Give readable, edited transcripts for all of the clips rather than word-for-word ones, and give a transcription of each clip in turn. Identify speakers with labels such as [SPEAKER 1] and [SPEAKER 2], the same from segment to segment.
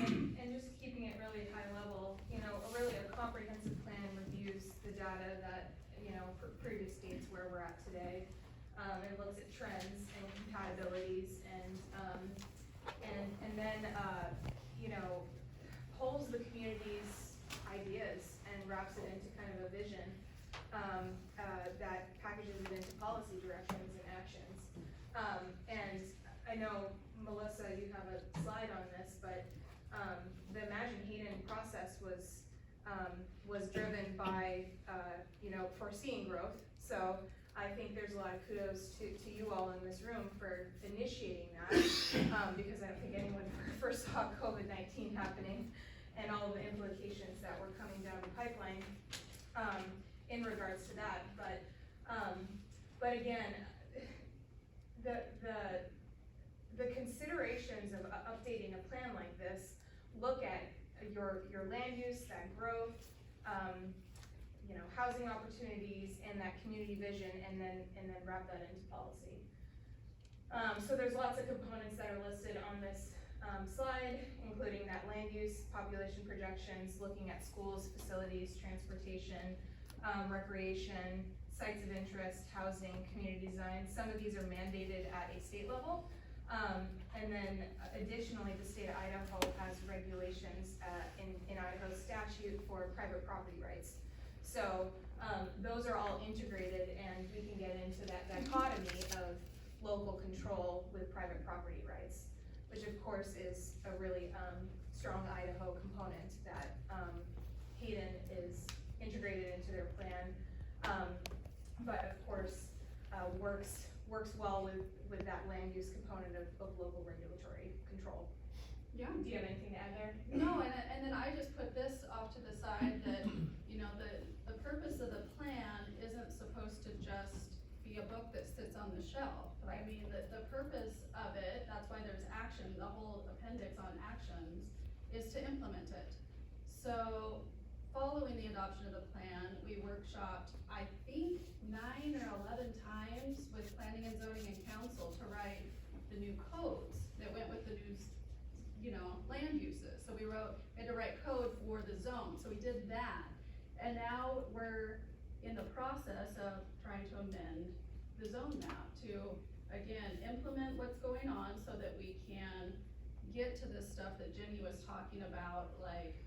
[SPEAKER 1] And just keeping it really high level, really a comprehensive plan reviews the data that, for previous states where we're at today. It looks at trends and compatibilities and then, pulls the community's ideas and wraps it into kind of a vision, that packages it into policy directions and actions. And I know, Melissa, you have a slide on this, but, the Imagine Hayden process was driven by, foreseeing growth. So I think there's a lot of kudos to you all in this room for initiating that, because I don't think anyone first saw COVID-19 happening and all of the implications that were coming down the pipeline, in regards to that. But again, the considerations of updating a plan like this look at your land use, that growth, housing opportunities, and that community vision, and then wrap that into policy. So there's lots of components that are listed on this slide, including that land use, population projections, looking at schools, facilities, transportation, recreation, sites of interest, housing, community design. Some of these are mandated at a state level. And then additionally, the state of Idaho has regulations in Idaho's statute for private property rights. So those are all integrated, and we can get into that dichotomy of local control with private property rights, which of course is a really strong Idaho component that Hayden is integrated into their plan, but of course works well with that land use component of local regulatory control.
[SPEAKER 2] Yeah.
[SPEAKER 1] Do you have anything to add there?
[SPEAKER 2] No, and then I just put this off to the side that, the purpose of the plan isn't supposed to just be a book that sits on the shelf.
[SPEAKER 1] Right.
[SPEAKER 2] I mean, the purpose of it, that's why there's action, the whole appendix on actions, is to implement it. So, following the adoption of the plan, we workshopped, I think, 9 or 11 times with planning and zoning and council to write the new codes that went with the new, land uses. So we had to write code for the zone, so we did that. And now we're in the process of trying to amend the zone map to, again, implement what's going on so that we can get to this stuff that Jenny was talking about, like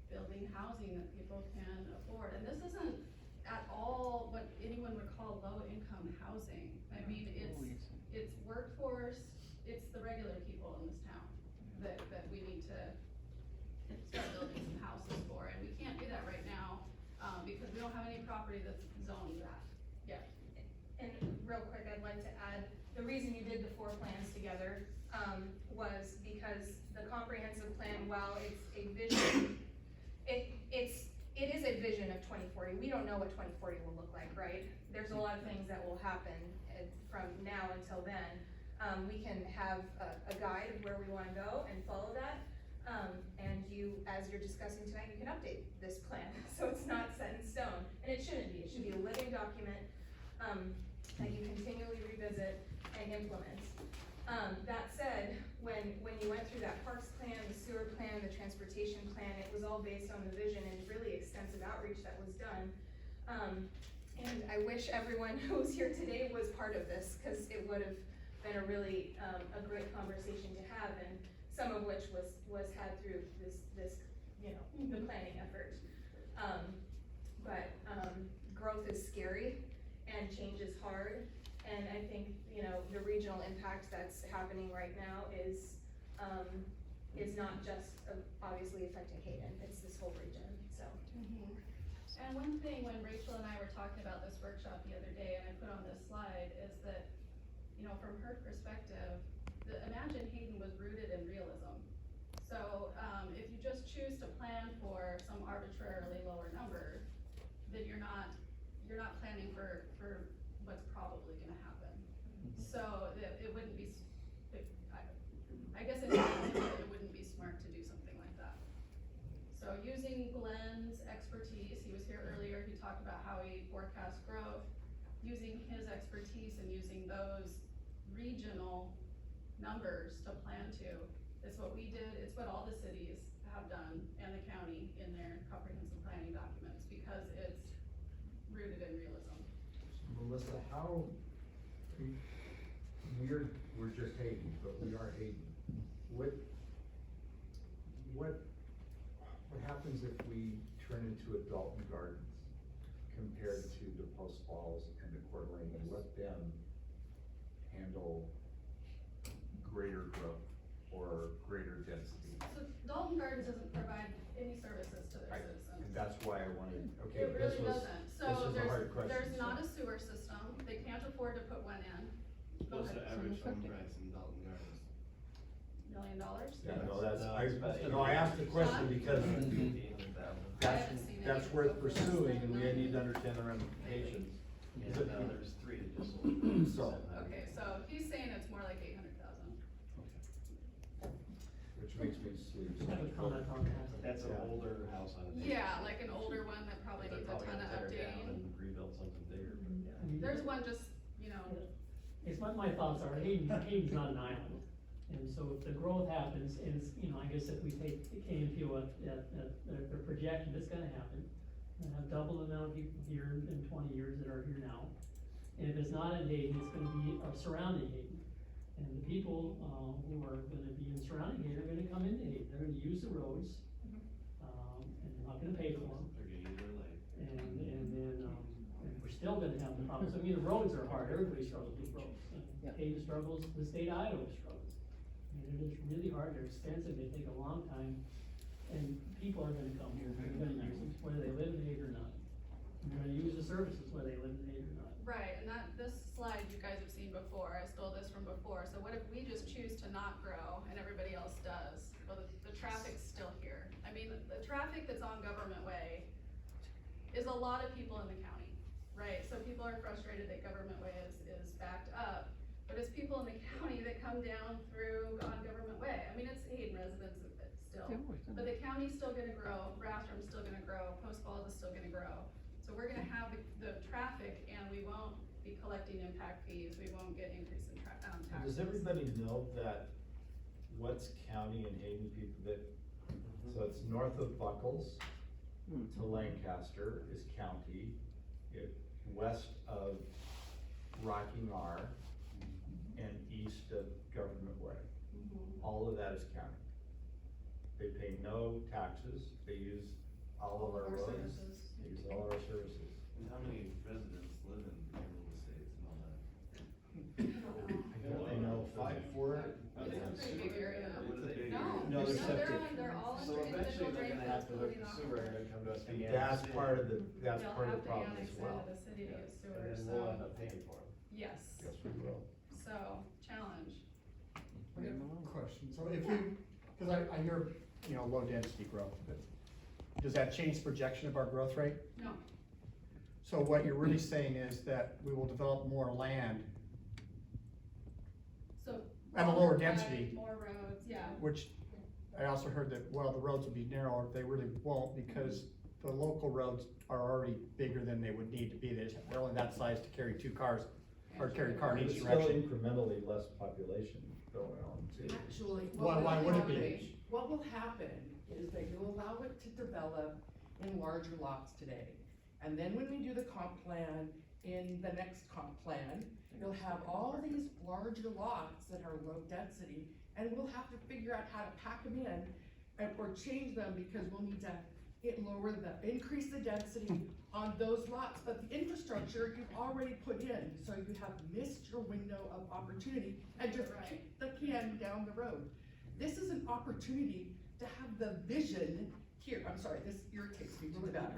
[SPEAKER 2] building housing that people can afford. And this isn't at all what anyone would call low-income housing. I mean, it's workforce, it's the regular people in this town that we need to start building some houses for. And we can't do that right now, because we don't have any property that's zoned that yet.
[SPEAKER 1] And real quick, I'd like to add, the reason you did the 4 plans together, was because the comprehensive plan, while it's a vision, it is a vision of 2040. We don't know what 2040 will look like, right? There's a lot of things that will happen from now until then. We can have a guide of where we wanna go and follow that. And you, as you're discussing tonight, you can update this plan, so it's not set in stone. And it shouldn't be. It should be a living document, that you continually revisit and implement. That said, when you went through that parks plan, the sewer plan, the transportation plan, it was all based on the vision and really extensive outreach that was done. And I wish everyone who was here today was part of this, because it would have been a really, a great conversation to have, and some of which was had through this the planning effort. But growth is scary and change is hard, and I think, the regional impact that's happening right now is not just obviously affecting Hayden, it's this whole region, so.
[SPEAKER 2] And one thing, when Rachel and I were talking about this workshop the other day, and I put on this slide, is that, from her perspective, the Imagine Hayden was rooted in realism. So, if you just choose to plan for some arbitrarily lower number, then you're not planning for what's probably gonna happen. So, it wouldn't be, I guess in my opinion, it wouldn't be smart to do something like that. So using Glenn's expertise, he was here earlier, he talked about how he forecasts growth, using his expertise and using those regional numbers to plan to, It's what we did, it's what all the cities have done and the county in their comprehensive planning documents, because it's rooted in realism.
[SPEAKER 3] Melissa, we're just Hayden, but we are Hayden. What happens if we turn into a Dalton Gardens compared to the Post Falls and the Coeur d'Alene, and let them handle greater growth or greater density?
[SPEAKER 2] So Dalton Gardens doesn't provide any services to their
[SPEAKER 3] And
[SPEAKER 2] citizens.
[SPEAKER 3] that's why I wanted, okay,
[SPEAKER 2] It
[SPEAKER 3] this
[SPEAKER 2] really
[SPEAKER 3] was,
[SPEAKER 2] doesn't.
[SPEAKER 3] this
[SPEAKER 2] So
[SPEAKER 3] was a hard question.
[SPEAKER 2] there's
[SPEAKER 3] so-
[SPEAKER 2] not a sewer system, they can't afford to put one in. Go
[SPEAKER 4] What's the
[SPEAKER 2] ahead.
[SPEAKER 4] average home price in Dalton Gardens?
[SPEAKER 2] $1 million?
[SPEAKER 3] Yeah, no, that's,
[SPEAKER 4] No, it's about
[SPEAKER 3] I asked the question because
[SPEAKER 2] I haven't seen
[SPEAKER 3] that's
[SPEAKER 2] any
[SPEAKER 3] worth
[SPEAKER 2] go for less
[SPEAKER 3] pursuing,
[SPEAKER 2] than
[SPEAKER 3] and we
[SPEAKER 2] $1
[SPEAKER 3] need to
[SPEAKER 2] million.
[SPEAKER 3] understand the ramifications.
[SPEAKER 4] Yeah,
[SPEAKER 3] Is it-
[SPEAKER 4] no, there's 3 that just sold.
[SPEAKER 3] So.
[SPEAKER 2] Okay, so he's saying it's more like 800,000.
[SPEAKER 3] Which makes me sleep.
[SPEAKER 5] I have a comment on that.
[SPEAKER 4] That's an
[SPEAKER 3] Yeah.
[SPEAKER 4] older house on a.
[SPEAKER 2] Yeah, like an older one that probably
[SPEAKER 4] They're
[SPEAKER 2] needs a
[SPEAKER 4] probably
[SPEAKER 2] ton
[SPEAKER 4] gonna
[SPEAKER 2] of
[SPEAKER 4] tear it down
[SPEAKER 2] updating.
[SPEAKER 4] and rebuild something bigger, but yeah.
[SPEAKER 5] I mean,
[SPEAKER 2] There's one just, you know,
[SPEAKER 5] It's my thoughts are, Hayden's not an island, and so if the growth happens, and it's, I guess if we take the KMPO at their projection, it's gonna happen. We'll have double the amount of people here in 20 years that are here now, and if it's not in Hayden, it's gonna be surrounding Hayden. And the people, who are gonna be in surrounding Hayden are gonna come into Hayden, they're gonna use the roads, and they're not gonna pay for them.
[SPEAKER 4] They're gonna use their leg.
[SPEAKER 5] And then, and we're still gonna have the problems, the roads are hard, everybody struggles with roads. Hayden struggles, the state of Idaho struggles. It is really hard, they're expensive, they take a long time, and people are gonna come here, they're gonna use them, whether they live in Hayden or not. And they're gonna use the services whether they live in Hayden or not.
[SPEAKER 2] right, and this slide you guys have seen before, I stole this from before, so what if we just choose to not grow and everybody else does? Well, the traffic's still here. I mean, the traffic that's on Government Way is a lot of people in the county, right? So people are frustrated that Government Way is backed up, but it's people in the county that come down through on Government Way. I mean, it's Hayden residents still, but the county's still gonna grow, Rathdrum's still gonna grow, Post Falls is still gonna grow. So we're gonna have the traffic and we won't be collecting impact fees, we won't get increase in taxes.
[SPEAKER 3] Does everybody know that what's county and Hayden people that, so it's north of Buckles to Lancaster is county, west of Rocking R and east of Government Way. All of that is county. They pay no taxes, they use all of our roads,
[SPEAKER 2] services.
[SPEAKER 3] they use all our services.
[SPEAKER 4] And how many residents live in Emerald Estates and all that?
[SPEAKER 3] I know 4.
[SPEAKER 2] It's a pretty big area.
[SPEAKER 4] It's a big
[SPEAKER 2] No,
[SPEAKER 4] area.
[SPEAKER 6] No, they're
[SPEAKER 2] they're all
[SPEAKER 6] So
[SPEAKER 2] under
[SPEAKER 6] eventually
[SPEAKER 2] individual
[SPEAKER 6] they're
[SPEAKER 2] drain
[SPEAKER 6] gonna have to
[SPEAKER 2] fields,
[SPEAKER 6] hook the
[SPEAKER 2] including
[SPEAKER 6] sewer
[SPEAKER 2] aquifers.
[SPEAKER 6] and come to us. and get
[SPEAKER 3] That's
[SPEAKER 6] the
[SPEAKER 3] part of
[SPEAKER 6] city.
[SPEAKER 3] that's part of the problem as
[SPEAKER 2] They'll
[SPEAKER 3] well.
[SPEAKER 2] have to annex into the city to use sewer,
[SPEAKER 6] And then we'll end
[SPEAKER 2] so,
[SPEAKER 6] up paying for them.
[SPEAKER 2] yes,
[SPEAKER 3] Yes, we will.
[SPEAKER 2] so, challenge.
[SPEAKER 7] I have a question, so if you, cause I hear, low density growth, but does that change the projection of our growth rate?
[SPEAKER 2] No,
[SPEAKER 7] So what you're really saying is that we will develop more land,
[SPEAKER 2] so.
[SPEAKER 7] At a lower
[SPEAKER 2] longer pipe,
[SPEAKER 7] density.
[SPEAKER 2] More roads, yeah,
[SPEAKER 7] which I also heard that, well, the roads will be narrower, they really won't, because the local roads are already bigger than they would need to be, they're only that size to carry 2 cars, or carry a car in
[SPEAKER 3] It's
[SPEAKER 7] each
[SPEAKER 3] still
[SPEAKER 7] direction.
[SPEAKER 3] incrementally less population going on too.
[SPEAKER 8] Actually,
[SPEAKER 7] Why would it be?
[SPEAKER 8] happen- What will happen is that you'll allow it to develop in larger lots today. And then when we do the comp plan, in the next comp plan, you'll have all these larger lots that are low density, and we'll have to figure out how to pack them in or change them, because we'll need to increase the density on those lots, but the infrastructure you've already put in, so you have missed your window of opportunity and just kick the can down the road. This is an opportunity to have the vision here, I'm sorry, this irritates me really bad.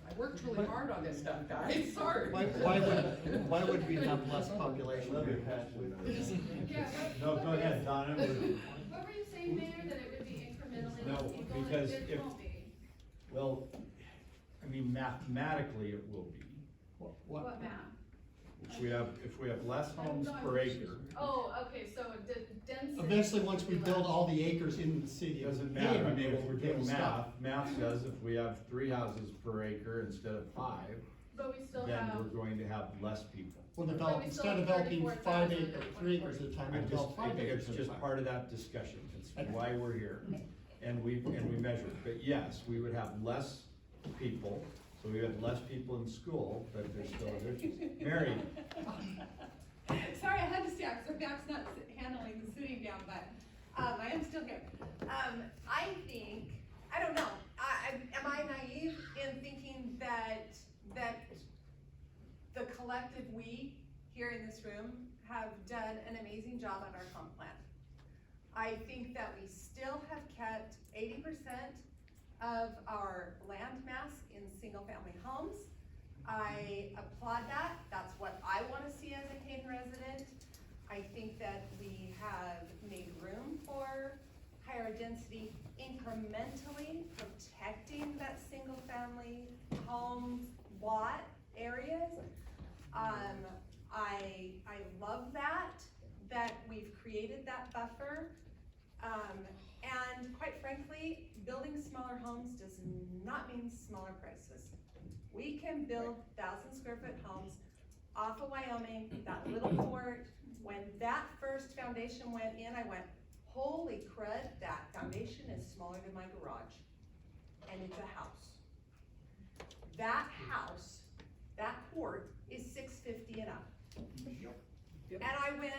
[SPEAKER 8] I worked really hard on this stuff, guys, sorry.
[SPEAKER 7] Why would we have less population?
[SPEAKER 4] Love your passion.
[SPEAKER 2] yeah,
[SPEAKER 3] No, go ahead, Donna.
[SPEAKER 2] what were you saying, Mayor, that it would be incrementally less
[SPEAKER 3] No,
[SPEAKER 2] people,
[SPEAKER 3] because
[SPEAKER 2] it
[SPEAKER 3] if-
[SPEAKER 2] won't be?
[SPEAKER 3] Well, I mean, mathematically it will be.
[SPEAKER 2] What math?
[SPEAKER 3] If we have less homes per acre,
[SPEAKER 2] Oh, okay, so density.
[SPEAKER 7] Eventually, once we build all the acres in the city,
[SPEAKER 3] it doesn't
[SPEAKER 7] Hayden,
[SPEAKER 3] matter, I mean, if we're
[SPEAKER 7] they will
[SPEAKER 3] doing
[SPEAKER 7] stop.
[SPEAKER 3] math says if we have 3 houses per acre instead of 5,
[SPEAKER 2] But we still
[SPEAKER 3] then
[SPEAKER 2] have,
[SPEAKER 3] we're going to have less people.
[SPEAKER 7] We'll
[SPEAKER 2] But
[SPEAKER 7] develop,
[SPEAKER 2] we still
[SPEAKER 7] instead of
[SPEAKER 2] have
[SPEAKER 7] developing
[SPEAKER 2] 34,000
[SPEAKER 7] 5 acres,
[SPEAKER 2] and
[SPEAKER 7] 3 acres at a time, we'll
[SPEAKER 3] I
[SPEAKER 7] develop 5
[SPEAKER 3] think
[SPEAKER 7] acres
[SPEAKER 3] it's
[SPEAKER 7] at a
[SPEAKER 3] just
[SPEAKER 7] time.
[SPEAKER 3] part of that discussion, it's why we're here, and we measure, but yes, we would have less people, so we have less people in school, but there's still issues. Mary,
[SPEAKER 6] Sorry, I had to stop, so Mac's not handling the sitting down, but, I am still here. I think, I don't know, am I naive in thinking that the collective we here in this room have done an amazing job on our comp plan? I think that we still have kept 80% of our land mass in single-family homes. I applaud that, that's what I wanna see as a Hayden resident. I think that we have made room for higher density, incrementally protecting that single-family homes lot areas. I love that we've created that buffer. And quite frankly, building smaller homes does not mean smaller prices. We can build 1,000-square-foot homes off of Wyoming, that little port. When that first foundation went in, I went, holy crud, that foundation is smaller than my garage. And it's a house. That house, that port is $650 and up. And I went,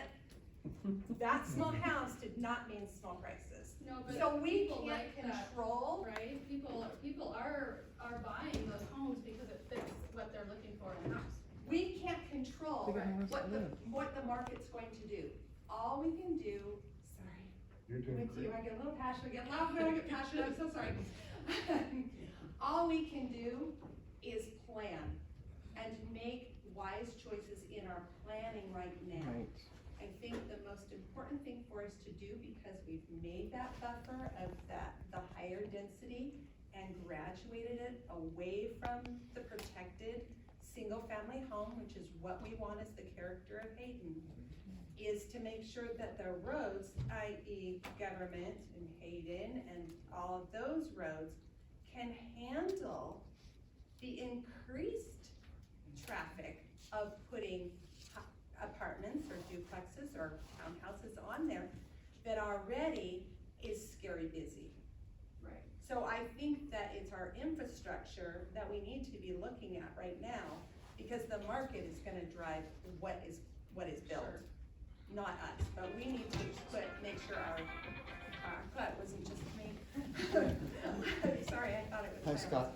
[SPEAKER 6] that small house did not mean small prices.
[SPEAKER 2] no, but
[SPEAKER 6] So we
[SPEAKER 2] people
[SPEAKER 6] can't
[SPEAKER 2] like that,
[SPEAKER 6] control.
[SPEAKER 2] right? People are buying those homes because it fits what they're looking for in a house.
[SPEAKER 6] We can't control what the market's going to do. All we can do, sorry,
[SPEAKER 3] you're doing
[SPEAKER 6] with you,
[SPEAKER 3] great.
[SPEAKER 6] I get a little passionate, I get loud when I get passionate, I'm so sorry. All we can do is plan and make wise choices in our planning right now. I think the most important thing for us to do, because we've made that buffer of the higher density and graduated it away from the protected single-family home, which is what we want as the character of Hayden, is to make sure that the roads, i.e. government and Hayden and all of those roads, can handle the increased traffic of putting apartments or duplexes or townhouses on there that already is scary busy.
[SPEAKER 2] Right.
[SPEAKER 6] So I think that it's our infrastructure that we need to be looking at right now, because the market is gonna drive what is built,
[SPEAKER 2] Sure.
[SPEAKER 6] not us. But we need to make sure our cut wasn't just me. Sorry, I thought it was.
[SPEAKER 7] Hi, Scott.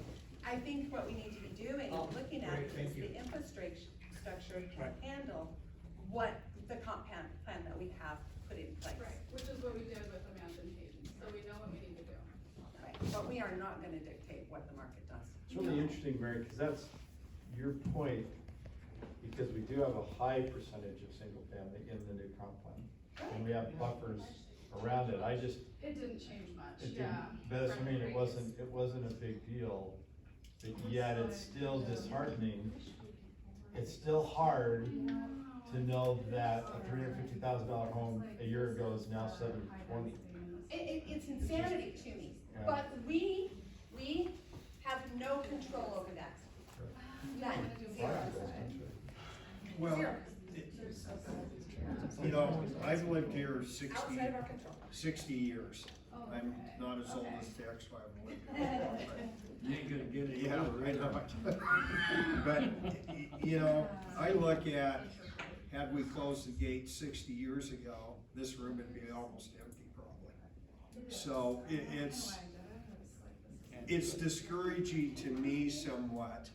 [SPEAKER 6] I think what we need to be doing,
[SPEAKER 7] Oh,
[SPEAKER 6] looking at,
[SPEAKER 7] great,
[SPEAKER 6] is
[SPEAKER 7] thank you.
[SPEAKER 6] the infrastructure can
[SPEAKER 7] Right.
[SPEAKER 6] handle what the comp plan that we have put in place.
[SPEAKER 2] Right, which is what we did with Amanda and Hayden, so we know what we need to do.
[SPEAKER 6] Right. But we are not gonna dictate what the market does.
[SPEAKER 3] It's really interesting, Mary, because that's your point, because we do have a high percentage of single family in the new comp plan. And we have buffers around it,
[SPEAKER 2] It didn't change much,
[SPEAKER 3] it
[SPEAKER 2] yeah.
[SPEAKER 3] didn't, but I
[SPEAKER 2] from
[SPEAKER 3] mean,
[SPEAKER 2] the
[SPEAKER 3] it wasn't a big deal, but yet it's still disheartening. It's still hard to know that a $350,000 home a year ago is now $720.
[SPEAKER 6] It's insanity to me,
[SPEAKER 3] Yeah.
[SPEAKER 6] but we have no control over that. None, zero.
[SPEAKER 9] Well,
[SPEAKER 6] Zero.
[SPEAKER 9] you know, I've lived here
[SPEAKER 6] Outside of our control.
[SPEAKER 9] 60 years.
[SPEAKER 2] Oh,
[SPEAKER 9] I'm
[SPEAKER 2] okay.
[SPEAKER 9] not as old
[SPEAKER 2] Okay.
[SPEAKER 9] as Tex, so I haven't lived here.
[SPEAKER 4] You ain't gonna get it.
[SPEAKER 9] Yeah, I know. But, you know, I look at, had we closed the gate 60 years ago, this room would be almost empty probably. So it's discouraging to me somewhat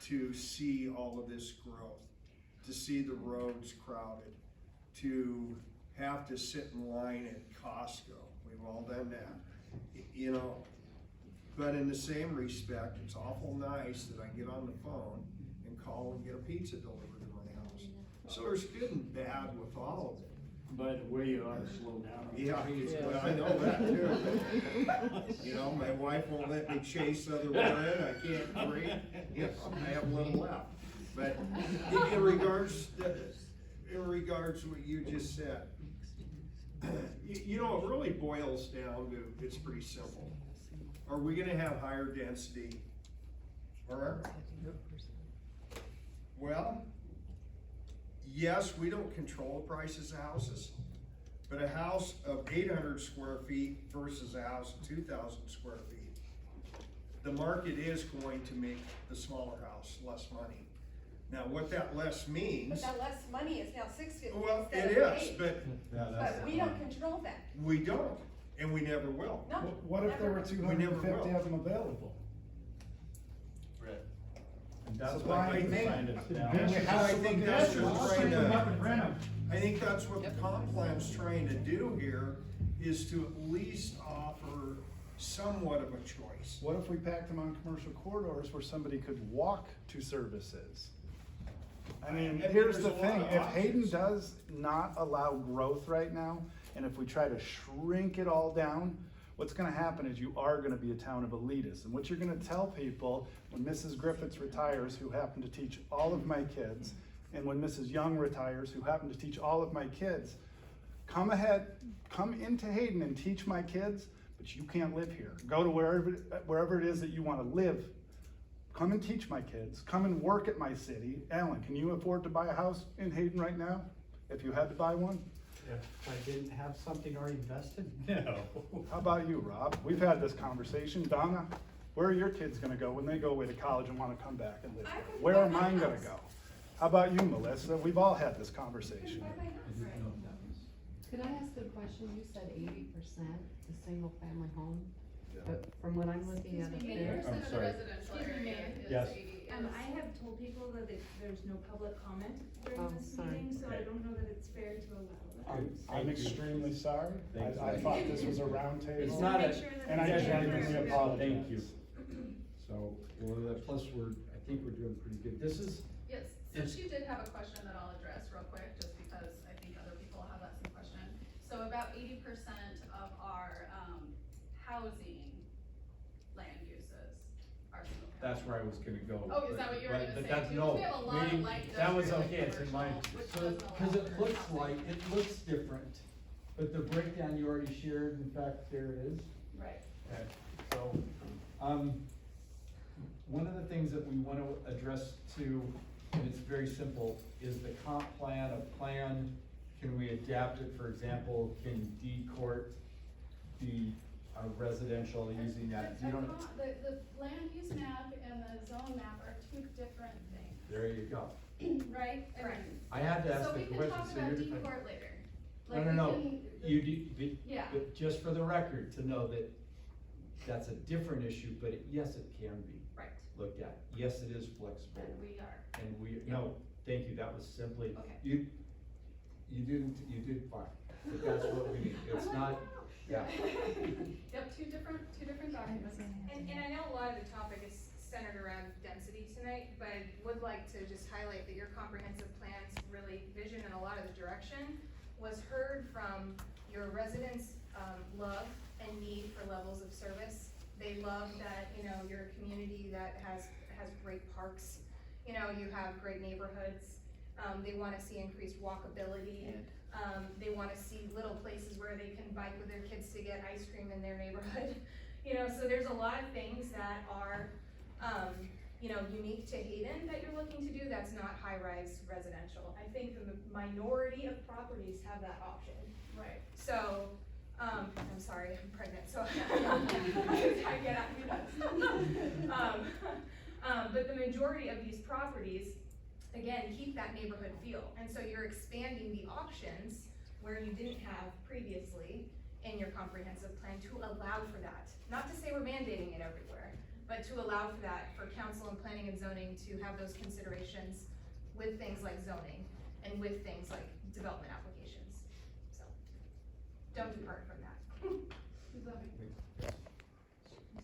[SPEAKER 9] to see all of this growth, to see the roads crowded, to have to sit in line at Costco. We've all done that, you know. But in the same respect, it's awful nice that I get on the phone and call and get a pizza delivered to my house. So there's good and bad with all of it.
[SPEAKER 4] By the way, you ought to slow down.
[SPEAKER 9] Yeah, well, I know that too. You know, my wife won't let me chase other women, I can't breathe, you know, I have a little left. But in regards to what you just said, you know, it really boils down to, it's pretty simple. Are we gonna have higher density or aren't we? Well, yes, we don't control the prices of houses, but a house of 800 square feet versus a house of 2,000 square feet, the market is going to make the smaller house less money. Now, what that less
[SPEAKER 6] But
[SPEAKER 9] means,
[SPEAKER 6] that less money is now $650
[SPEAKER 9] well,
[SPEAKER 6] instead
[SPEAKER 9] it
[SPEAKER 6] of
[SPEAKER 9] is,
[SPEAKER 6] $8.
[SPEAKER 9] but
[SPEAKER 6] But we don't control that,
[SPEAKER 9] we don't, and we never will.
[SPEAKER 6] no.
[SPEAKER 10] What if there were
[SPEAKER 6] never.
[SPEAKER 10] 250 of them available?
[SPEAKER 3] And that's
[SPEAKER 10] Supply
[SPEAKER 3] why
[SPEAKER 10] and
[SPEAKER 3] we're
[SPEAKER 10] demand.
[SPEAKER 3] trying to
[SPEAKER 10] Yeah.
[SPEAKER 3] balance.
[SPEAKER 9] I think that's what's trying
[SPEAKER 10] Them up
[SPEAKER 9] to,
[SPEAKER 10] and rent 'em.
[SPEAKER 9] I think that's what the comp plan's trying to do here, is to at least offer somewhat of a choice.
[SPEAKER 10] What if we packed them on commercial corridors where somebody could walk to services? I mean,
[SPEAKER 9] And
[SPEAKER 10] here's
[SPEAKER 9] there's
[SPEAKER 10] the
[SPEAKER 9] a lot
[SPEAKER 10] thing,
[SPEAKER 9] of
[SPEAKER 10] if Hayden
[SPEAKER 9] options.
[SPEAKER 10] does not allow growth right now, and if we try to shrink it all down, what's gonna happen is you are gonna be a town of elitists. And what you're gonna tell people when Mrs. Griffiths retires, who happened to teach all of my kids, and when Mrs. Young retires, who happened to teach all of my kids, come into Hayden and teach my kids, but you can't live here. Go to wherever it is that you wanna live. Come and teach my kids, come and work at my city. Alan, can you afford to buy a house in Hayden right now, if you had to buy one?
[SPEAKER 11] If I didn't have something already invested? No.
[SPEAKER 10] How about you, Rob? We've had this conversation. Donna, where are your kids gonna go when they go away to college and wanna come back and live
[SPEAKER 6] I
[SPEAKER 10] here?
[SPEAKER 6] can
[SPEAKER 10] Where
[SPEAKER 6] buy
[SPEAKER 10] are
[SPEAKER 6] my
[SPEAKER 10] mine gonna
[SPEAKER 6] house.
[SPEAKER 10] go? How about you, Melissa? We've all had this conversation.
[SPEAKER 12] Could I ask a question? You said 80% is single family home, but from what I'm looking at up
[SPEAKER 2] Eighty
[SPEAKER 12] there.
[SPEAKER 2] percent of the
[SPEAKER 3] sorry.
[SPEAKER 2] residential
[SPEAKER 1] Excuse me,
[SPEAKER 2] area
[SPEAKER 1] Mayor.
[SPEAKER 2] is
[SPEAKER 3] Yes.
[SPEAKER 2] 80.
[SPEAKER 1] I have told people that there's no public comment during
[SPEAKER 12] Oh,
[SPEAKER 1] this
[SPEAKER 12] sorry.
[SPEAKER 1] meeting, so I
[SPEAKER 3] Okay.
[SPEAKER 1] don't know that it's fair to allow that.
[SPEAKER 10] I'm
[SPEAKER 3] Thank you.
[SPEAKER 10] extremely sorry.
[SPEAKER 3] Thank you.
[SPEAKER 10] I thought this was a round table.
[SPEAKER 3] It's
[SPEAKER 1] Just
[SPEAKER 3] not
[SPEAKER 1] to
[SPEAKER 3] a-
[SPEAKER 1] make sure that
[SPEAKER 10] And I
[SPEAKER 1] it's fair
[SPEAKER 10] genuinely
[SPEAKER 1] for everybody.
[SPEAKER 10] apologize.
[SPEAKER 3] Thank you. So, well, plus I think we're doing pretty good. This is,
[SPEAKER 2] Yes, so
[SPEAKER 3] Is-
[SPEAKER 2] she did have a question that I'll address real quick, just because I think other people have that same question. So about 80% of our, housing land uses are single family.
[SPEAKER 3] that's where I was gonna go.
[SPEAKER 2] Oh, is that what you were
[SPEAKER 3] but-
[SPEAKER 2] gonna
[SPEAKER 3] but
[SPEAKER 2] say
[SPEAKER 3] that's-
[SPEAKER 2] too?
[SPEAKER 3] no,
[SPEAKER 2] We have a lot of
[SPEAKER 3] meaning-
[SPEAKER 2] light
[SPEAKER 3] That was
[SPEAKER 2] industrial
[SPEAKER 3] okay, it's in my,
[SPEAKER 2] commercial, which
[SPEAKER 3] so,
[SPEAKER 2] doesn't
[SPEAKER 3] cause
[SPEAKER 2] allow
[SPEAKER 3] it
[SPEAKER 2] for
[SPEAKER 3] looks
[SPEAKER 2] housing.
[SPEAKER 3] like, it looks different, but the breakdown you already shared, in fact, there it is.
[SPEAKER 2] Right.
[SPEAKER 3] Okay, so, one of the things that we wanna address too, and it's very simple, is the comp plan, a plan, can we adapt it, for example, can deed court be residential using that, you don't,
[SPEAKER 2] The land use map and the zone map are two different things,
[SPEAKER 3] there you go.
[SPEAKER 2] right? I
[SPEAKER 1] Correct.
[SPEAKER 2] mean,
[SPEAKER 3] I had to ask
[SPEAKER 2] so
[SPEAKER 3] the
[SPEAKER 2] we can
[SPEAKER 3] question,
[SPEAKER 2] talk
[SPEAKER 3] so
[SPEAKER 2] about
[SPEAKER 3] you're
[SPEAKER 2] deed
[SPEAKER 3] defending.
[SPEAKER 2] court later.
[SPEAKER 3] No,
[SPEAKER 2] Like,
[SPEAKER 3] no,
[SPEAKER 2] we
[SPEAKER 3] no,
[SPEAKER 2] can-
[SPEAKER 3] you do,
[SPEAKER 2] Yeah.
[SPEAKER 3] but just for the record, to know that that's a different issue, but yes, it can be
[SPEAKER 2] Right,
[SPEAKER 3] looked at, yes, it is flexible.
[SPEAKER 2] and we are.
[SPEAKER 3] And we, no, thank you, that was simply,
[SPEAKER 2] Okay.
[SPEAKER 3] you did fine, but that's what we need, it's not, yeah.
[SPEAKER 2] Yep, two different documents.
[SPEAKER 1] And I know a lot of the topic is centered around density tonight, but I would like to just highlight that your comprehensive plan's really vision and a lot of the direction was heard from your residents' love and need for levels of service. They love that, you're a community that has great parks, you have great neighborhoods. They wanna see increased walkability. They wanna see little places where they can bike with their kids to get ice cream in their neighborhood. So there's a lot of things that are, unique to Hayden that you're looking to do that's not high-rise residential. I think the minority of properties have that option.
[SPEAKER 2] Right.
[SPEAKER 1] So, I'm sorry, I'm pregnant, so I get out. But the majority of these properties, again, keep that neighborhood feel. And so you're expanding the options where you didn't have previously in your comprehensive plan to allow for that. Not to say we're mandating it everywhere, but to allow for that, for council and planning and zoning to have those considerations with things like zoning and with things like development applications. So, don't depart from